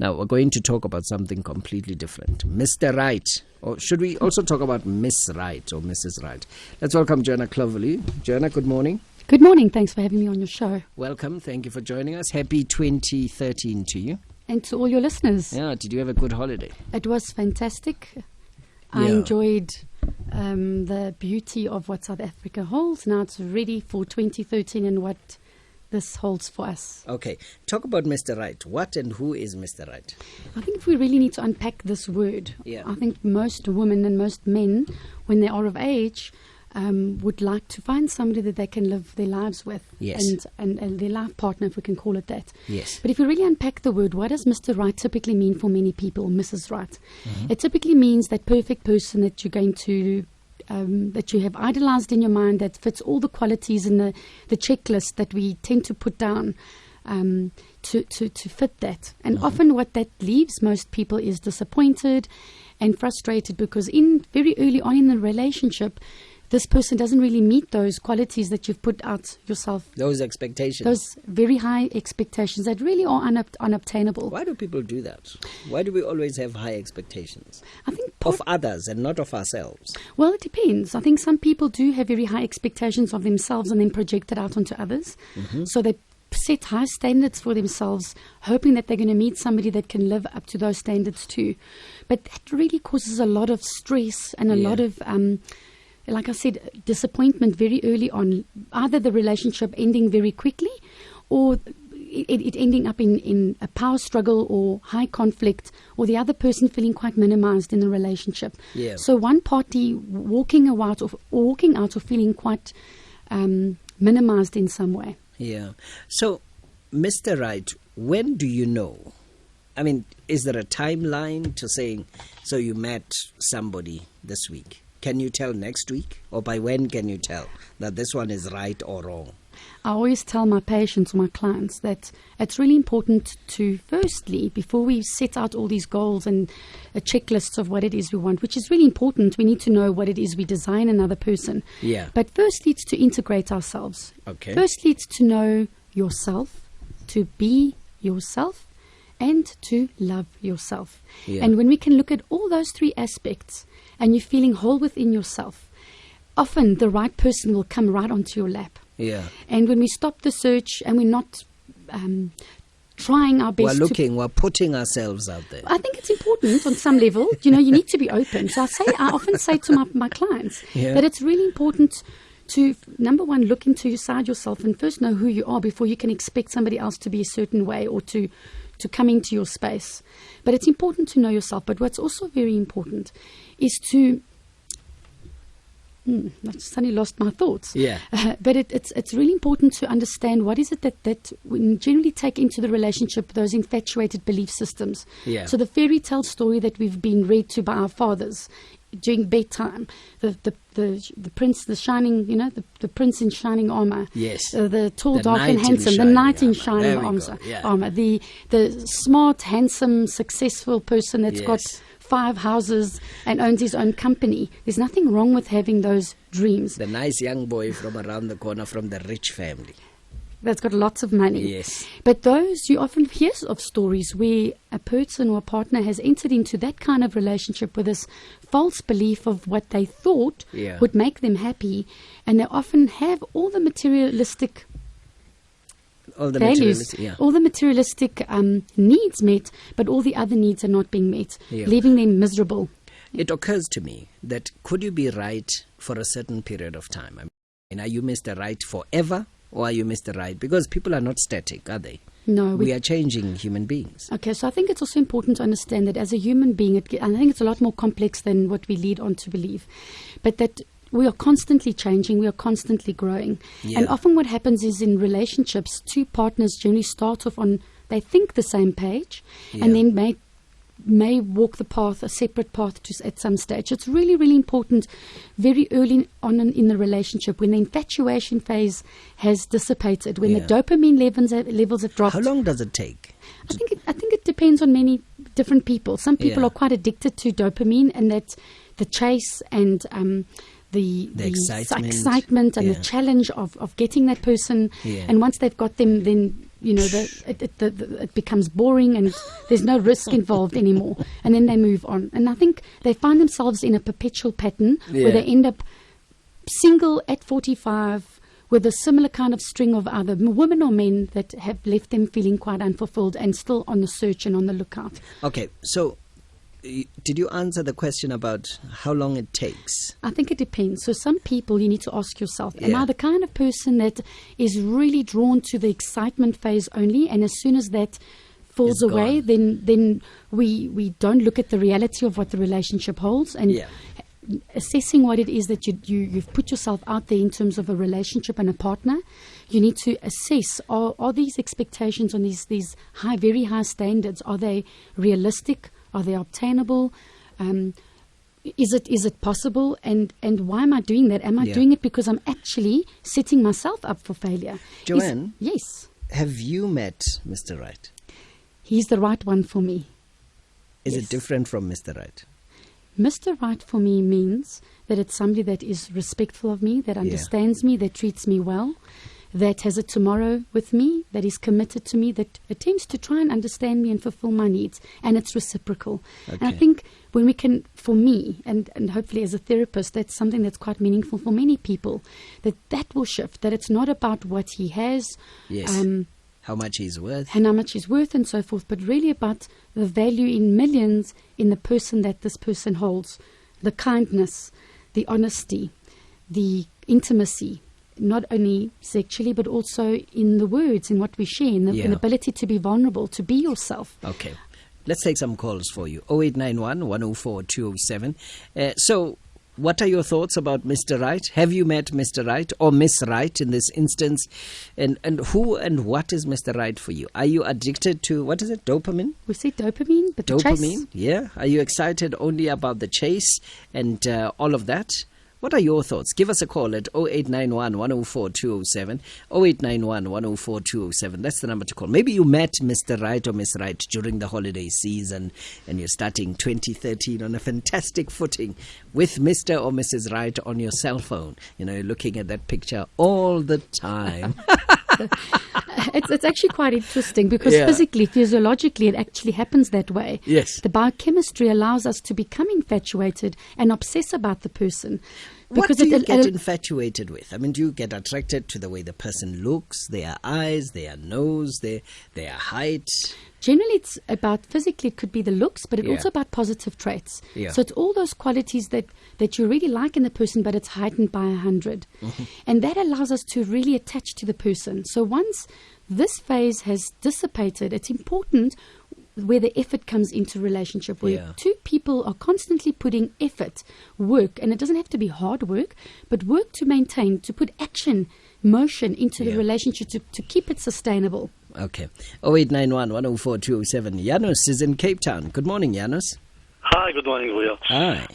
Now, we're going to talk about something completely different. Mr. Right. Or should we also talk about Miss Right or Mrs. Right? Let's welcome Joanna Clovelly. Joanna, good morning. Good morning. Thanks for having me on your show. Welcome. Thank you for joining us. Happy 2013 to you. And to all your listeners. Yeah, did you have a good holiday? It was fantastic. I enjoyed the beauty of what South Africa holds. Now it's ready for 2013 and what this holds for us. Okay. Talk about Mr. Right. What and who is Mr. Right? I think if we really need to unpack this word, Yeah. I think most women and most men, when they are of age, would like to find somebody that they can live their lives with. Yes. And their life partner, if we can call it that. Yes. But if we really unpack the word, what does Mr. Right typically mean for many people, Mrs. Right? It typically means that perfect person that you're going to that you have idolized in your mind, that fits all the qualities in the checklist that we tend to put down to fit that. And often what that leaves most people is disappointed and frustrated, because very early on in the relationship, this person doesn't really meet those qualities that you've put out yourself. Those expectations. Those very high expectations that really are unobtainable. Why do people do that? Why do we always have high expectations? I think Of others and not of ourselves. Well, it depends. I think some people do have very high expectations of themselves and then project it out onto others. So they set high standards for themselves, hoping that they're going to meet somebody that can live up to those standards too. But that really causes a lot of stress and a lot of, like I said, disappointment very early on. Either the relationship ending very quickly, or it ending up in a power struggle or high conflict, or the other person feeling quite minimized in the relationship. Yeah. So one party walking out or feeling quite minimized in some way. Yeah. So, Mr. Right, when do you know? I mean, is there a timeline to saying, so you met somebody this week? Can you tell next week? Or by when can you tell that this one is right or wrong? I always tell my patients or my clients that it's really important to, firstly, before we set out all these goals and checklists of what it is we want, which is really important, we need to know what it is we desire in another person. Yeah. But firstly, it's to integrate ourselves. Okay. Firstly, it's to know yourself, to be yourself, and to love yourself. Yeah. And when we can look at all those three aspects and you're feeling whole within yourself, often the right person will come right onto your lap. Yeah. And when we stop the search and we're not trying our best, We're putting ourselves out there. I think it's important on some level. You need to be open. So I often say to my clients that it's really important to, number one, look inside yourself and first know who you are before you can expect somebody else to be a certain way or to come into your space. But it's important to know yourself. But what's also very important is to I suddenly lost my thoughts. Yeah. But it's really important to understand what is it that we generally take into the relationship, those infatuated belief systems. Yeah. So the fairy tale story that we've been read to by our fathers during bedtime, the prince, the shining, the prince in shining armor. Yes. The tall, The dark, and knight in handsome, the shining knight in armor. shining There we armor. go. Yeah. Armor. The smart, handsome, successful person that's got Yes. 5 houses and owns his own company. There's nothing wrong with having those dreams. The nice young boy from around the corner from the rich family. That's got lots of money. Yes. But those, you often hear of stories where a person or a partner has entered into that kind of relationship with this false belief of what they thought would make them happy, and they often have all the materialistic values, all the materialistic needs met, but all the other needs are not being met, leaving them miserable. It occurs to me that could you be right for a certain period of time? I mean, are you Mr. Right forever, or are you Mr. Right? Because people are not static, are they? No. We are changing human beings. Okay, so I think it's also important to understand that as a human being, I think it's a lot more complex than what we lead on to believe, but that we are constantly changing, we are constantly growing. And often what happens is in relationships, two partners generally start off on, they think the same page, and then may walk the path, a separate path at some stage. It's really, really important very early on in the relationship, when the infatuation phase has dissipated, when the dopamine levels have dropped. How long does it take? I think it depends on many different people. Some people are quite addicted to dopamine, and that the chase and the excitement and the challenge of getting that person. And once they've got them, then it becomes boring and there's no risk involved anymore, and then they move on. And I think they find themselves in a perpetual pattern where they end up single at 45 with a similar kind of string of other women or men that have left them feeling quite unfulfilled and still on the search and on the lookout. Okay, so did you answer the question about how long it takes? I think it depends. So some people, you need to ask yourself, am I the kind of person that is really drawn to the excitement phase only, and as soon as that falls away, then we don't look at the reality of what the relationship holds, and assessing what it is that you've put yourself out there in terms of a relationship and a partner. You need to assess, are these expectations on these very high standards, are they realistic? Are they obtainable? Is it possible? And why am I doing that? Am I doing it because I'm actually setting myself up for failure? Joanne? Yes. Have you met Mr. Right? He's the right one for me. Is it different from Mr. Right? Mr. Right for me means that it's somebody that is respectful of me, that understands me, that treats me well, that has a tomorrow with me, that is committed to me, that attempts to try and understand me and fulfill my needs, and it's reciprocal. Okay. And I think when we can, for me, and hopefully as a therapist, that's something that's quite meaningful for many people, that will shift, that it's not about what he has, how much he's worth. And how much he's worth and so forth, but really about the value in millions in the person that this person holds, the kindness, the honesty, the intimacy, not only sexually, but also in the words, in what we share, in the ability to be vulnerable, to be yourself. Okay. Let's take some calls for you. 0891 104 207. So, what are your thoughts about Mr. Right? Have you met Mr. Right or Miss Right in this instance? And who and what is Mr. Right for you? Are you addicted to, what is it, dopamine? We say dopamine, but dopamine, yeah. Are you excited only about the chase and all of that? What are your thoughts? Give us a call at 0891 104 207. 0891 104 207. That's the number to call. Maybe you met Mr. Right or Miss Right during the holiday season and you're starting 2013 on a fantastic footing with Mr. or Mrs. Right on your cell phone. You know, you're looking at that picture all the time. It's actually quite interesting because physically, physiologically, it actually happens that way. Yes. The biochemistry allows us to become infatuated and obsess about the person. What do you get infatuated with? I mean, do you get attracted to the way the person looks, their eyes, their nose, their height? Generally, it's about physically, it could be the looks, but it's also about positive traits. Yeah. So it's all those qualities that you really like in the person, but it's heightened by 100. Mm-hmm. And that allows us to really attach to the person. So once this phase has dissipated, it's important where the effort comes into relationship, where two people are constantly putting effort, work, and it doesn't have to be hard work, but work to maintain, to put action, motion into the relationship to keep it sustainable. Okay. 0891 104 207. Janus is in Cape Town. Good morning, Janus. Hi, good morning, Rio. Hi.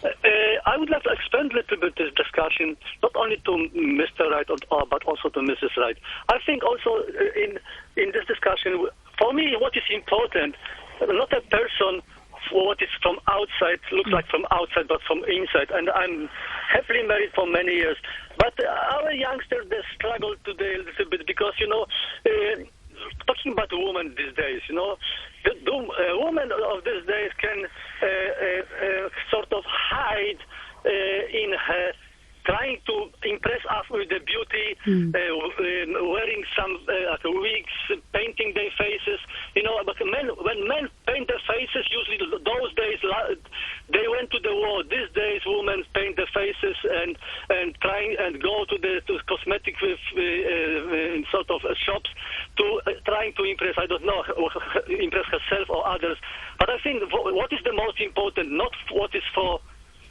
I would like to expand a little bit this discussion, not only to Mr. Right, but also to Mrs. Right. I think also in this discussion, for me, what is important, not a person for what is from outside, looks like from outside, but from inside. And I'm happily married for many years. But our youngsters, they struggle today a little bit because, talking about women these days, the woman of these days can sort of hide in her trying to impress us with the beauty, wearing some wigs, painting their faces. But when men paint their faces, usually those days they went to the war. These days, women paint their faces and trying and go to cosmetic sort of shops to trying to impress. I don't know, impress herself or others. But I think what is the most important, not what is for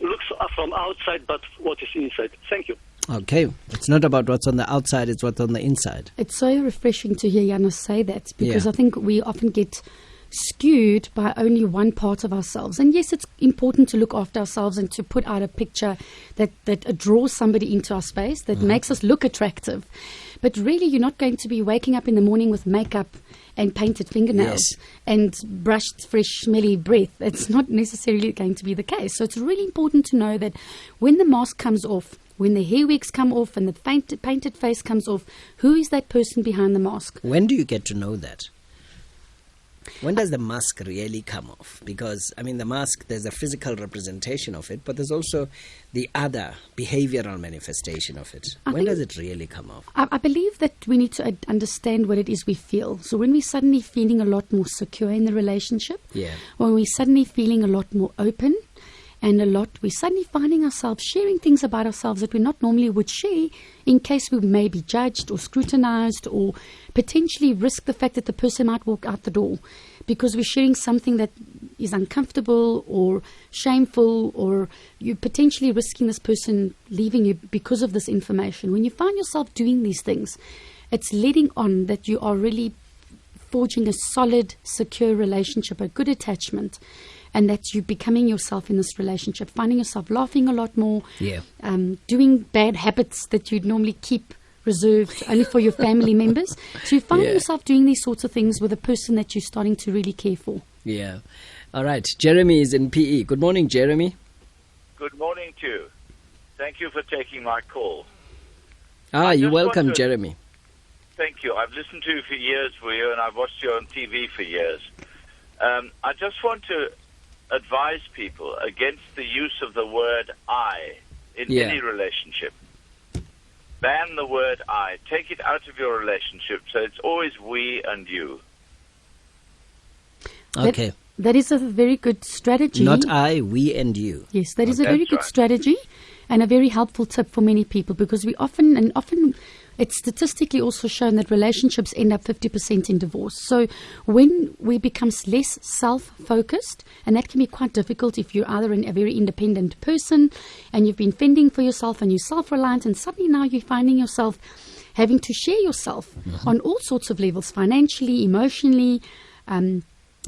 looks from outside, but what is inside. Thank you. Okay. It's not about what's on the outside, it's what's on the inside. It's so refreshing to hear Janus say that, because I think we often get skewed by only one part of ourselves. And yes, it's important to look after ourselves and to put out a picture that draws somebody into our space, that makes us look attractive. But really, you're not going to be waking up in the morning with makeup and painted fingernails and brushed fresh smelly breath. It's not necessarily going to be the case. So it's really important to know that when the mask comes off, When the hair wigs come off and the painted face comes off, who is that person behind the mask? When do you get to know that? When does the mask really come off? Because, I mean, the mask, there's a physical representation of it, but there's also the other behavioral manifestation of it. When does it really come off? I believe that we need to understand what it is we feel. So when we're suddenly feeling a lot more secure in the relationship, when we're suddenly feeling a lot more open, and we're suddenly finding ourselves sharing things about ourselves that we not normally would share in case we may be judged or scrutinized or potentially risk the fact that the person might walk out the door because we're sharing something that is uncomfortable or shameful, or you're potentially risking this person leaving you because of this information. When you find yourself doing these things, it's letting on that you are really forging a solid, secure relationship, a good attachment, and that you're becoming yourself in this relationship, finding yourself laughing a lot more, doing bad habits that you'd normally keep reserved only for your family members. So you find yourself doing these sorts of things with a person that you're starting to really care for. Yeah. All right. Jeremy is in PE. Good morning, Jeremy. Good morning to you. Thank you for taking my call. You're welcome, Jeremy. Thank you. I've listened to you for years, and I've watched you on TV for years. I just want to advise people against the use of the word I in any relationship. Ban the word I. Take it out of your relationship so it's always we and you. Okay. That is a very good strategy. Not I, we and you. Yes, that is a very good strategy and a very helpful tip for many people, because we often it's statistically also shown that relationships end up 50% in divorce. So when we become less self-focused, and that can be quite difficult if you're either a very independent person and you've been fending for yourself and you're self-reliant, and suddenly now you're finding yourself having to share yourself on all sorts of levels, financially, emotionally,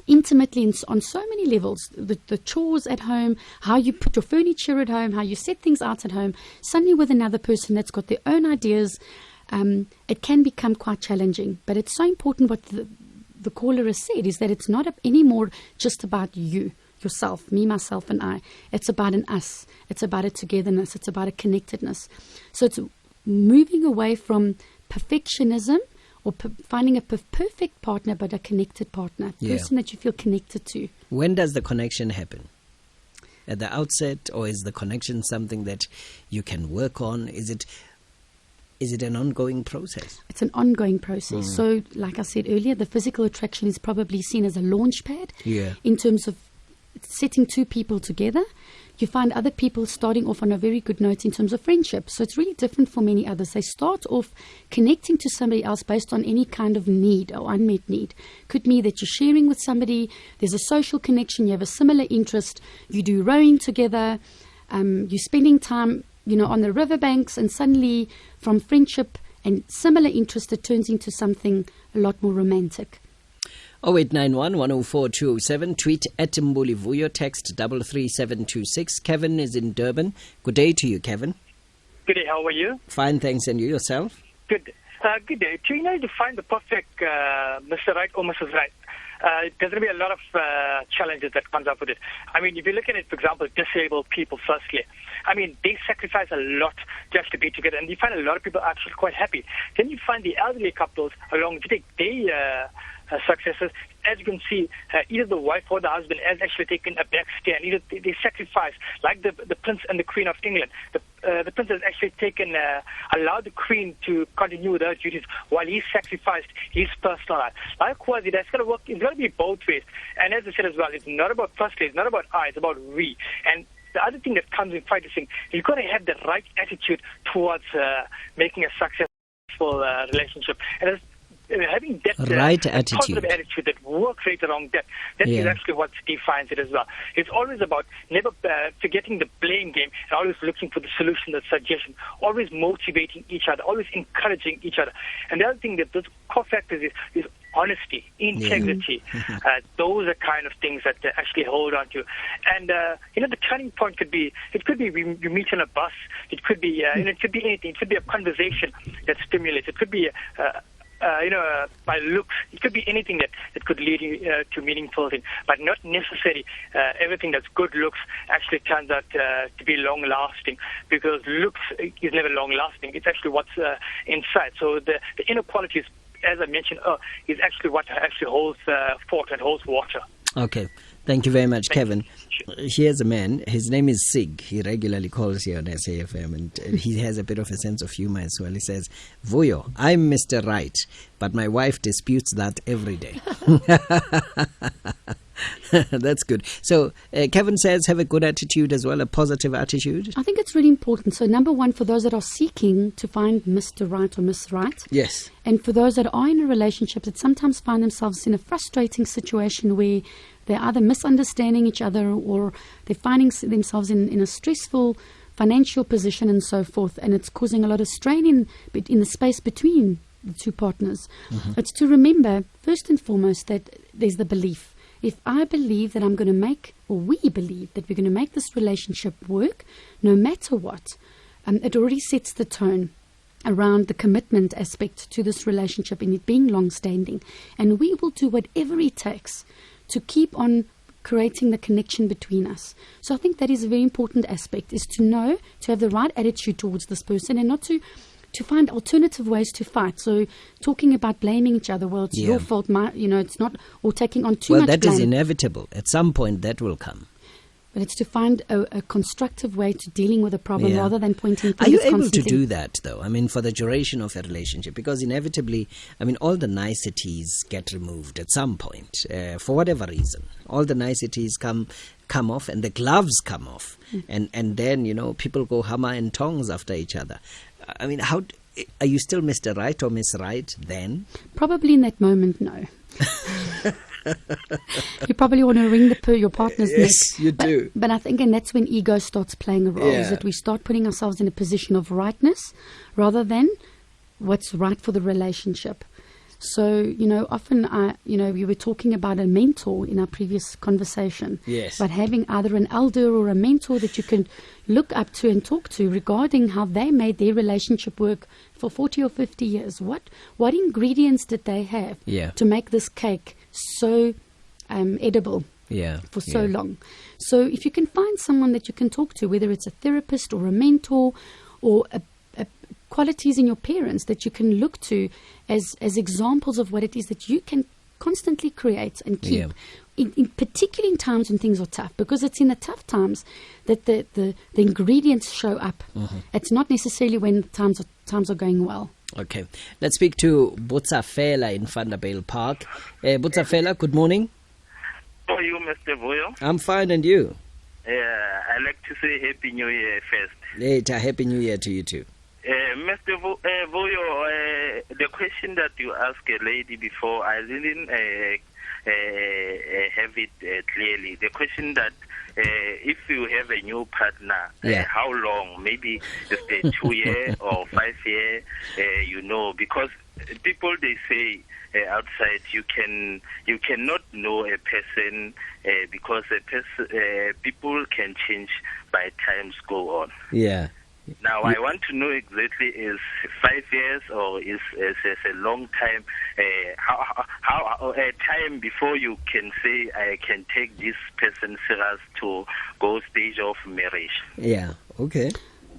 intimately, and on so many levels. The chores at home, how you put your furniture at home, how you set things out at home, suddenly with another person that's got their own ideas, it can become quite challenging. But it's so important what the caller has said, is that it's not anymore just about you, yourself, me, myself, and I. It's about an us. It's about a togetherness. It's about a connectedness. So it's moving away from perfectionism or finding a perfect partner, but a connected partner, a person that you feel connected to. When does the connection happen? At the outset, or is the connection something that you can work on? Is it an ongoing process? It's an ongoing process. So, like I said earlier, the physical attraction is probably seen as a launch pad in terms of setting two people together. You find other people starting off on a very good note in terms of friendship. So it's really different for many others. They start off connecting to somebody else based on any kind of need or unmet need. Could be that you're sharing with somebody, there's a social connection, you have a similar interest, you do rowing together, you're spending time, on the riverbanks, and suddenly from friendship and similar interest, it turns into something a lot more romantic. 0891 104 207. Tweet at Mbuli Vuyo. Text 33726. Kevin is in Durban. Good day to you, Kevin. Good day. How are you? Fine, thanks. And you yourself? Good. Good day. Do you know to find the perfect Mr. Right or Mrs. Right? There's going to be a lot of challenges that comes up with it. I mean, if you look at it, for example, disabled people, firstly, I mean, they sacrifice a lot just to be together, and you find a lot of people are actually quite happy. Then you find the elderly couples along to take their successes. As you can see, either the wife or the husband has actually taken a back stand. Either they sacrifice, like the Prince and the Queen of England. The Prince has actually allowed the Queen to continue with her duties while he sacrificed his personal life. Likewise, it's going to work. It's going to be both ways. And as I said as well, it's not about firstly, it's not about I, it's about we. And the other thing that comes in practicing, you've got to have the right attitude towards making a successful relationship. And having that positive attitude that works right around that is actually what defines it as well. It's always about never forgetting the blame game and always looking for the solution, the suggestion, always motivating each other, always encouraging each other. And the other thing that those core factors is honesty, integrity. Those are kind of things that they actually hold on to. And the turning point could be you meet on a bus. It could be it could be anything. It could be a conversation that stimulates. It could be by looks. It could be anything that could lead you to meaningful thing, but not necessarily everything that's good looks actually turns out to be long-lasting, because looks is never long-lasting. It's actually what's inside. So the inner qualities, as I mentioned, is actually what actually holds fort and holds water. Okay. Thank you very much, Kevin. Here's a man. His name is Sig. He regularly calls here on SAFM, and he has a bit of a sense of humor as well. He says, Vuyo, I'm Mr. Right, but my wife disputes that every day. That's good. So Kevin says have a good attitude as well, a positive attitude. I think it's really important. So number one, for those that are seeking to find Mr. Right or Miss Right. Yes. And for those that are in a relationship that sometimes find themselves in a frustrating situation where they're either misunderstanding each other or they're finding themselves in a stressful financial position and so forth, and it's causing a lot of strain in the space between the two partners. It's to remember, first and foremost, that there's the belief. If I believe that I'm going to make, or we believe that we're going to make this relationship work, no matter what, it already sets the tone around the commitment aspect to this relationship and it being long-standing. And we will do whatever it takes to keep on creating the connection between us. So I think that is a very important aspect, is to know, to have the right attitude towards this person and not to find alternative ways to fight. So talking about blaming each other, well, it's your fault, it's not, or taking on too much blame. Well, that is inevitable. At some point that will come. But it's to find a constructive way to dealing with a problem rather than pointing fingers. Are you able constantly. to do that, though? I mean, for the duration of a relationship? Because inevitably, I mean, all the niceties get removed at some point, for whatever reason. All the niceties come off and the gloves come off. And then, people go hammer and tongs after each other. I mean, are you still Mr. Right or Miss Right then? Probably in that moment, no. You probably want to wring your partner's neck. Yes, you do. But I think, and that's when ego starts playing a role, is that we start putting ourselves in a position of rightness rather than what's right for the relationship. So, often we were talking about a mentor in our previous conversation. Yes. But having either an elder or a mentor that you can look up to and talk to regarding how they made their relationship work for 40 or 50 years. What ingredients did they have to make this cake so edible for so long? So if you can find someone that you can talk to, whether it's a therapist or a mentor or qualities in your parents that you can look to as examples of what it is that you can constantly create and keep, particularly in times when things are tough, because it's in the tough times that the ingredients show up. It's not necessarily when times are going well. Okay, let's speak to Botsafela in Vanderbijl Park. Botsafela, good morning. How are you, Mr. Vuyo? I'm fine, and you? I'd like to say Happy New Year first. Later, Happy New Year to you too. Mr. Vuyo, the question that you asked a lady before, I didn't have it clearly. The question that if you have a new partner, how long? Maybe it's the 2 year or 5 year, because people, they say outside you cannot know a person because people can change by times go on. Yeah. Now, I want to know exactly, is 5 years or is a long time? How a time before you can say I can take this person serious to go stage of marriage? Yeah. Okay.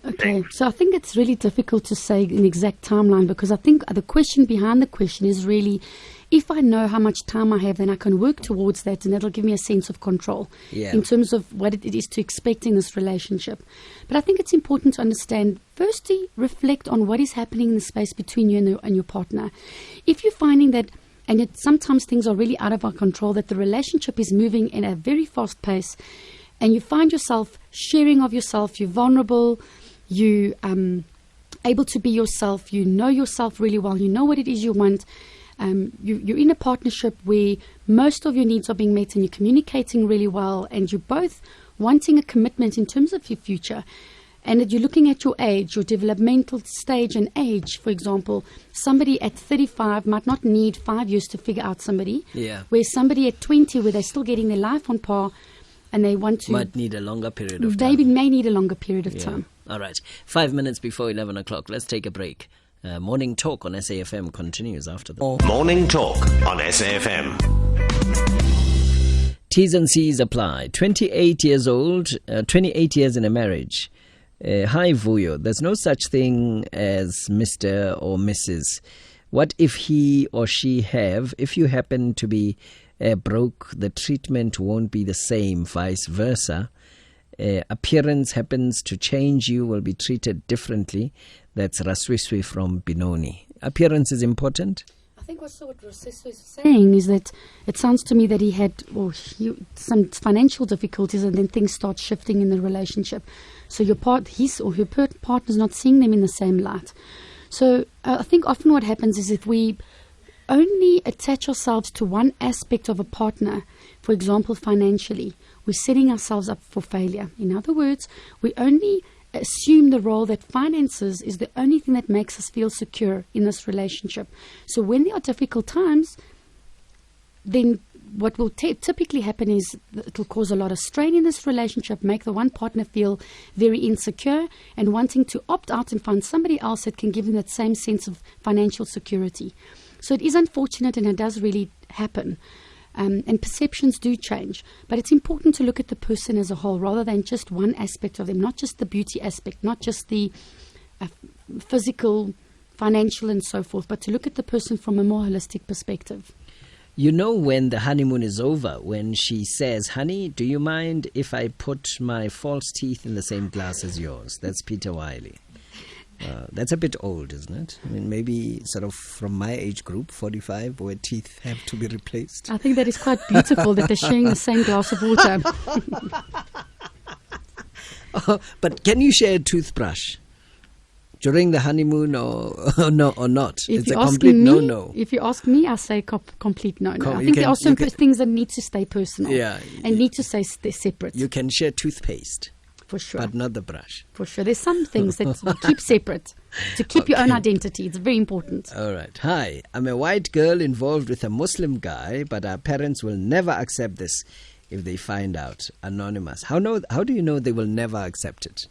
Okay, so I think it's really difficult to say an exact timeline, because I think the question behind the question is really, if I know how much time I have, then I can work towards that, and that'll give me a sense of control in terms of what it is to expect in this relationship. But I think it's important to understand, firstly, reflect on what is happening in the space between you and your partner. If you're finding that, and yet sometimes things are really out of our control, that the relationship is moving in a very fast pace, and you find yourself sharing of yourself, you're vulnerable, you able to be yourself, you know yourself really well, you know what it is you want, you're in a partnership where most of your needs are being met and you're communicating really well, and you're both wanting a commitment in terms of your future, and that you're looking at your age, your developmental stage and age. For example, somebody at 35 might not need 5 years to figure out somebody, where somebody at 20, where they're still getting their life on par, and they want to... Might need a longer period of time. They may need a longer period of time. All right. 5 minutes before 11 o'clock. Let's take a break. Morning Talk on SAFM continues after the... Morning Talk on SAFM. T's and C's apply. 28 years old, 28 years in a marriage. Hi, Vuyo. There's no such thing as Mr. or Mrs. What if he or she have? If you happen to be broke, the treatment won't be the same, vice versa. Appearance happens to change, you will be treated differently. That's Raswiswi from Benoni. Appearance is important? I think also what Raswiswi is saying is that it sounds to me that he had some financial difficulties, and then things start shifting in the relationship. So his or her partner's not seeing them in the same light. So I think often what happens is if we only attach ourselves to one aspect of a partner, for example, financially, we're setting ourselves up for failure. In other words, we only assume the role that finances is the only thing that makes us feel secure in this relationship. So when there are difficult times, then what will typically happen is it will cause a lot of strain in this relationship, make the one partner feel very insecure and wanting to opt out and find somebody else that can give them that same sense of financial security. So it is unfortunate, and it does really happen. And perceptions do change. But it's important to look at the person as a whole rather than just one aspect of them, not just the beauty aspect, not just the physical, financial and so forth, but to look at the person from a more holistic perspective. You know when the honeymoon is over, when she says, honey, do you mind if I put my false teeth in the same glass as yours? That's Peter Wiley. That's a bit old, isn't it? I mean, maybe sort of from my age group, 45, where teeth have to be replaced. I think that is quite beautiful that they're sharing the same glass of water. But can you share a toothbrush during the honeymoon or not? It's a complete no-no. If you ask me, I say complete no-no. I think there are some things that need to stay personal and need to stay separate. You can share toothpaste. For sure. But not the brush. For sure. There's some things that you keep separate to keep your own identity. It's very important. All right. Hi, I'm a white girl involved with a Muslim guy, but our parents will never accept this if they find out. Anonymous. How do you know they will never accept it?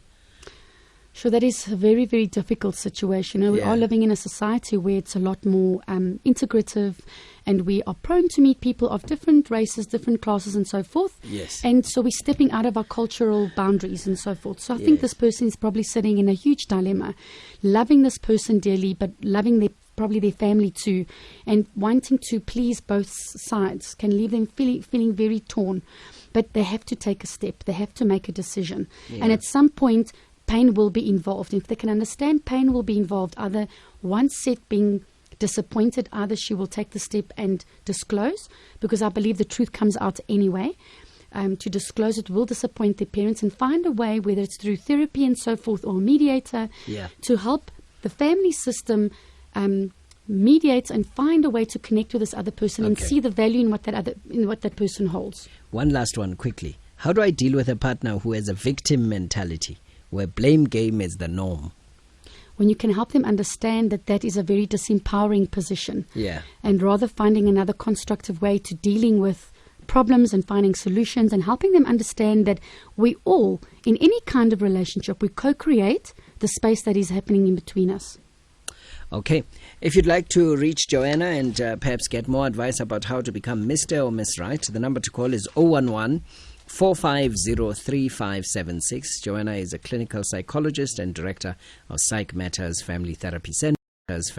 Sure, that is a very, very difficult situation. We are living in a society where it's a lot more integrative, and we are prone to meet people of different races, different classes and so forth. Yes. And so we're stepping out of our cultural boundaries and so forth. So I think this person is probably sitting in a huge dilemma, loving this person dearly, but loving probably their family too, and wanting to please both sides can leave them feeling very torn. But they have to take a step. They have to make a decision. Yeah. And at some point, pain will be involved. If they can understand, pain will be involved. Either one set being disappointed, either she will take the step and disclose, because I believe the truth comes out anyway. To disclose it will disappoint their parents, and find a way, whether it's through therapy and so forth or a mediator, to help the family system mediate and find a way to connect with this other person and see the value in what that person holds. One last one quickly. How do I deal with a partner who has a victim mentality, where blame game is the norm? When you can help them understand that is a very disempowering position. Yeah. And rather finding another constructive way to dealing with problems and finding solutions, and helping them understand that we all, in any kind of relationship, we co-create the space that is happening in between us. Okay. If you'd like to reach Joanna and perhaps get more advice about how to become Mr. or Miss Right, the number to call is 011-450-3576. Joanna is a clinical psychologist and director of Psych Matters Family Therapy Centers.